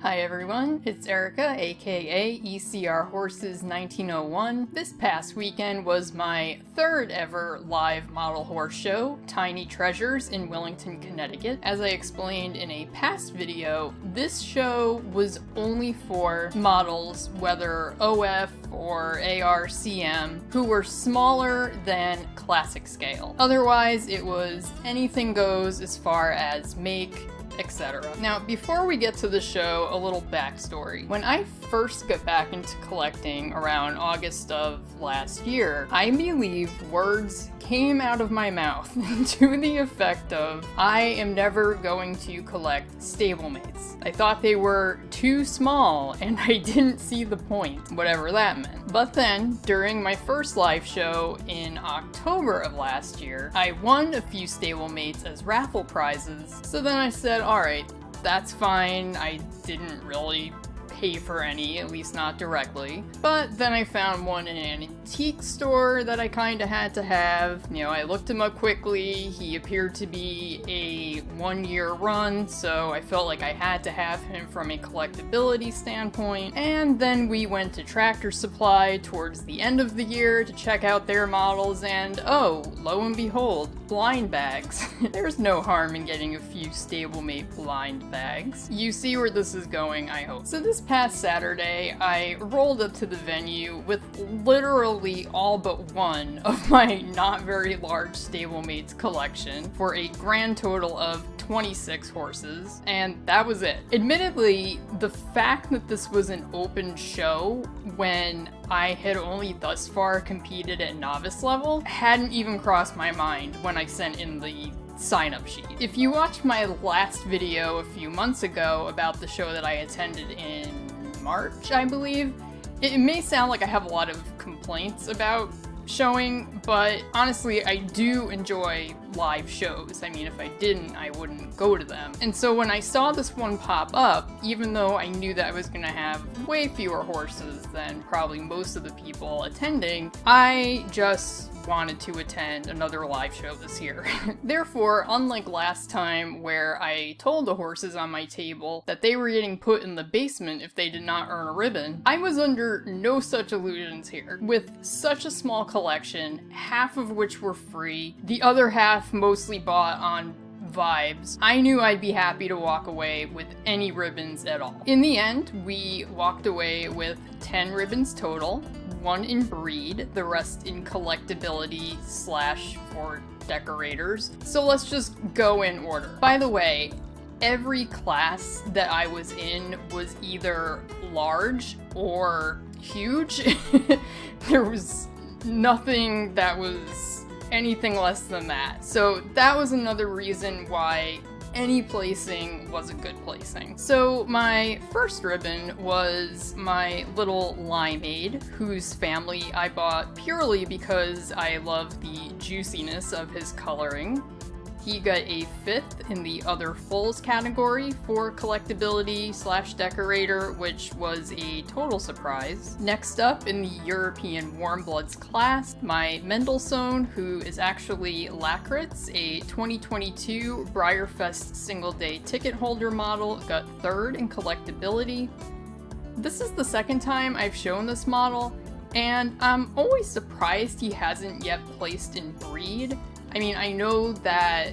Hi everyone, it's Erica, aka ECR Horses 1901. This past weekend was my third ever live model horse show, Tiny Treasures in Wellington, Connecticut. As I explained in a past video, this show was only for models, whether OF or ARCM, who were smaller than classic scale. Otherwise, it was anything goes as far as make, etc. Now, before we get to the show, a little backstory. When I first got back into collecting around August of last year, I believe words came out of my mouth to the effect of, I am never going to collect stablemates. I thought they were too small and I didn't see the point, whatever that meant. But then, during my first live show in October of last year, I won a few stablemates as raffle prizes. So then I said, alright, that's fine, I didn't really pay for any, at least not directly. But then I found one in an antique store that I kinda had to have. You know, I looked him up quickly, he appeared to be a 1-year run, so I felt like I had to have him from a collectability standpoint. And then we went to Tractor Supply towards the end of the year to check out their models, and oh, lo and behold, blind bags. There's no harm in getting a few stablemate blind bags. You see where this is going, I hope. So this past Saturday, I rolled up to the venue with literally all but one of my not very large stablemates collection for a grand total of 26 horses, and that was it. Admittedly, the fact that this was an open show when I had only thus far competed at novice level hadn't even crossed my mind when I sent in the sign-up sheet. If you watched my last video a few months ago about the show that I attended in March, I believe, it may sound like I have a lot of complaints about showing, but honestly, I do enjoy live shows. I mean, if I didn't, I wouldn't go to them. And so when I saw this one pop up, even though I knew that I was gonna have way fewer horses than probably most of the people attending, I just wanted to attend another live show this year. Therefore, unlike last time where I told the horses on my table that they were getting put in the basement if they did not earn a ribbon, I was under no such illusions here. With such a small collection, half of which were free, the other half mostly bought on vibes, I knew I'd be happy to walk away with any ribbons at all. In the end, we walked away with 10 ribbons total, 1 in breed, the rest in collectability / for decorators. So let's just go in order. By the way, every class that I was in was either large or huge. There was nothing that was anything less than that. So that was another reason why any placing was a good placing. So my first ribbon was my little limeade, whose family I bought purely because I love the juiciness of his coloring. He got a 5th in the other foals category for collectability / decorator, which was a total surprise. Next up in the European Warm Bloods class, my Mendelssohn, who is actually Lakritz, a 2022 Breyerfest single day ticket holder model, got 3rd in collectability. This is the second time I've shown this model, and I'm always surprised he hasn't yet placed in breed. I mean, I know that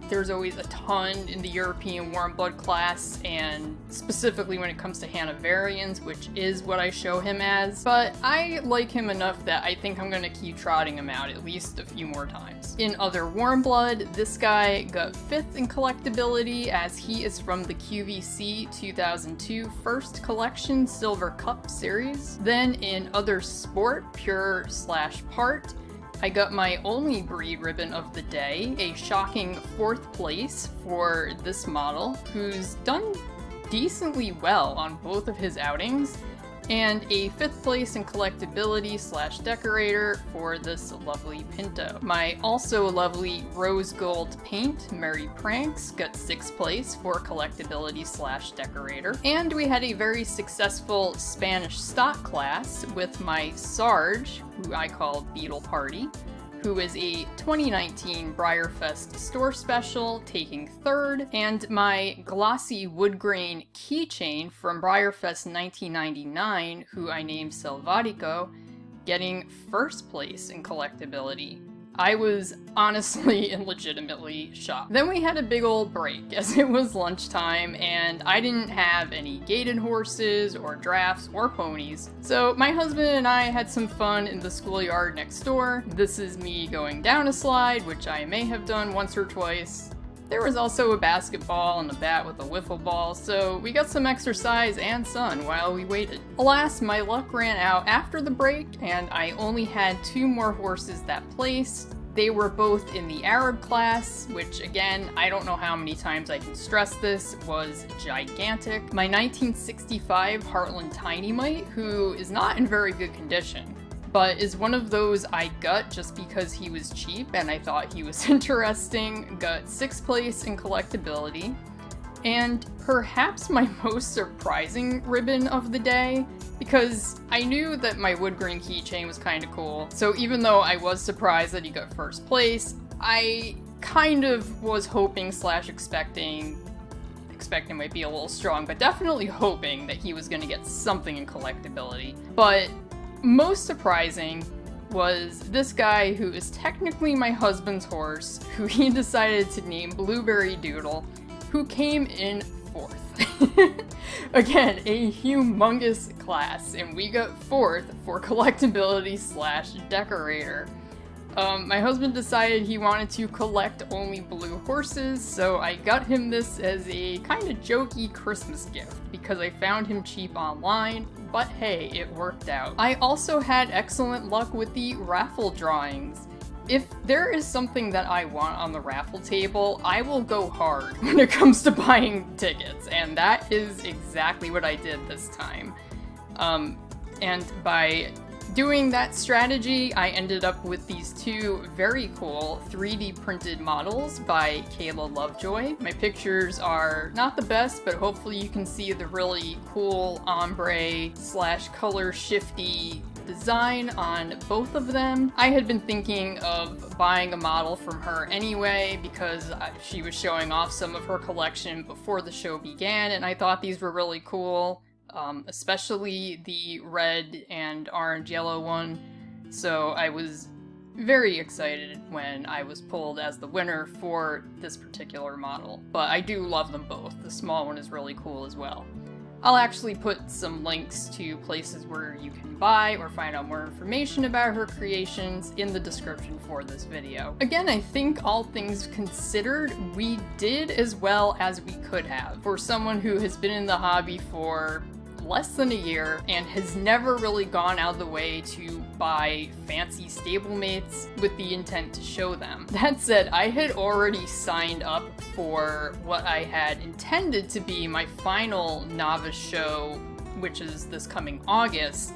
there's always a ton in the European Warm Blood class, and specifically when it comes to Hanoverians, which is what I show him as, but I like him enough that I think I'm gonna keep trotting him out at least a few more times. In other Warm Blood, this guy got 5th in collectability as he is from the QVC 2002 First Collection Silver Cup series. Then in other sport, pure / part, I got my only breed ribbon of the day, a shocking 4th place for this model, who's done decently well on both of his outings, and a 5th place in collectability / decorator for this lovely Pinto. My also lovely rose gold paint, Merry Pranks, got 6th place for collectability / decorator. And we had a very successful Spanish stock class with my Sarge, who I call Beetle Party, who is a 2019 Briarfest store special, taking third, and my glossy wood grain keychain from Briarfest 1999, who I named Selvatico, getting first place in collectability. I was honestly and legitimately shocked. Then we had a big old break as it was lunchtime and I didn't have any gated horses or drafts or ponies. So my husband and I had some fun in the schoolyard next door. This is me going down a slide, which I may have done once or twice. There was also a basketball and a bat with a wiffle ball, so we got some exercise and sun while we waited. Alas, my luck ran out after the break, and I only had 2 more horses that placed. They were both in the Arab class, which again, I don't know how many times I can stress this, was gigantic. My 1965 Heartland Tiny Mite, who is not in very good condition, but is one of those I got just because he was cheap and I thought he was interesting, got 6th place in collectability. And perhaps my most surprising ribbon of the day, because I knew that my wood grain keychain was kind of cool, so even though I was surprised that he got 1st place, I kind of was hoping / expecting might be a little strong, but definitely hoping that he was going to get something in collectability. But most surprising was this guy who is technically my husband's horse, who he decided to name Blueberry Doodle, who came in 4th. Again, a humongous class, and we got 4th for collectability / decorator. My husband decided he wanted to collect only blue horses, so I got him this as a kind of jokey Christmas gift because I found him cheap online, but hey, it worked out. I also had excellent luck with the raffle drawings. If there is something that I want on the raffle table, I will go hard when it comes to buying tickets, and that is exactly what I did this time. And by doing that strategy, I ended up with these 2 very cool 3D printed models by Kayla Lovejoy. My pictures are not the best, but hopefully you can see the really cool ombre / color shifty design on both of them. I had been thinking of buying a model from her anyway because she was showing off some of her collection before the show began, and I thought these were really cool. Especially the red and orange yellow one, so I was very excited when I was pulled as the winner for this particular model. But I do love them both. The small one is really cool as well. I'll actually put some links to places where you can buy or find out more information about her creations in the description for this video. Again, I think all things considered, we did as well as we could have. For someone who has been in the hobby for less than a year and has never really gone out of the way to buy fancy stablemates with the intent to show them. That said, I had already signed up for what I had intended to be my final Novice show, which is this coming August.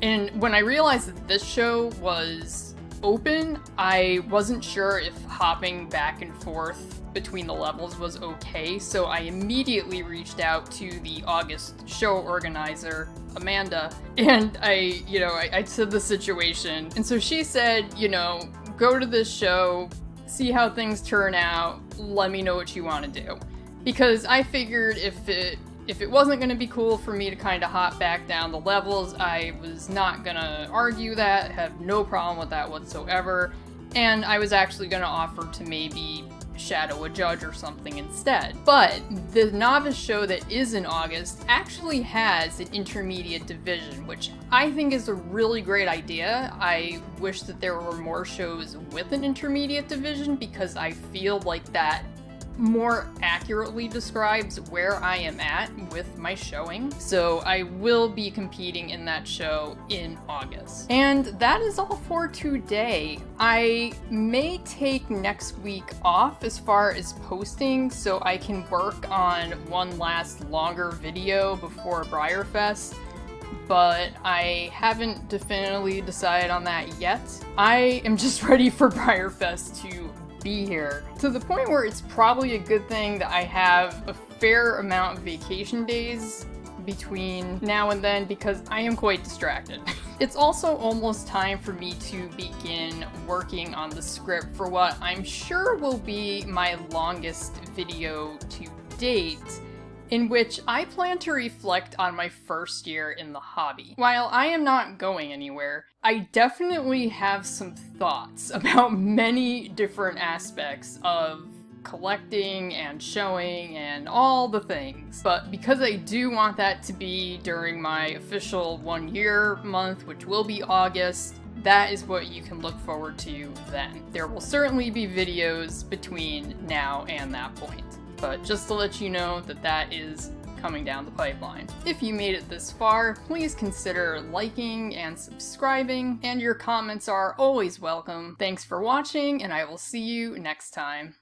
And when I realized that this show was open, I wasn't sure if hopping back and forth between the levels was okay, so I immediately reached out to the August show organizer, Amanda, and I said the situation, and so she said, go to this show, see how things turn out, let me know what you want to do. Because I figured if it wasn't going to be cool for me to kind of hop back down the levels, I was not going to argue that, have no problem with that whatsoever, and I was actually going to offer to maybe shadow a judge or something instead. But the Novice show that is in August actually has an intermediate division, which I think is a really great idea. I wish that there were more shows with an intermediate division because I feel like that more accurately describes where I am at with my showing. So I will be competing in that show in August. And that is all for today. I may take next week off as far as posting so I can work on one last longer video before Briarfest, but I haven't definitively decided on that yet. I am just ready for Briarfest to be here, to the point where it's probably a good thing that I have a fair amount of vacation days between now and then because I am quite distracted. It's also almost time for me to begin working on the script for what I'm sure will be my longest video to date, in which I plan to reflect on my first year in the hobby. While I am not going anywhere, I definitely have some thoughts about many different aspects of collecting and showing and all the things. But because I do want that to be during my official 1 year month, which will be August, that is what you can look forward to then. There will certainly be videos between now and that point. But just to let you know that that is coming down the pipeline. If you made it this far, please consider liking and subscribing, and your comments are always welcome. Thanks for watching, and I will see you next time.